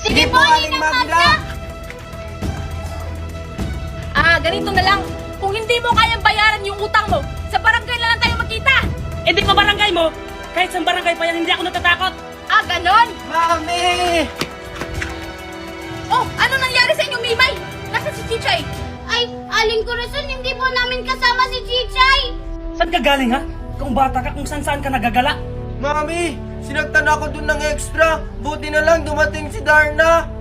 Sige po, Aling Magda! Ganito na lang. Kung hindi mo kayang bayaran yung utang mo, sa barangay na lang tayo magkita. Eh di pa barangay mo? Kahit sa barangay pa yan, hindi ako natatakot. Ganon? Mami! Oh, ano nangyari sa inyong Mimay? Nasa si Chichay? Ay, Aling Corazon, hindi po namin kasama si Chichay. Saan ka galing ha? Kung bata ka, kung saan ka nagagala. Mami! Sinagtan ako dun ng extra! Buti na lang dumating si Darna!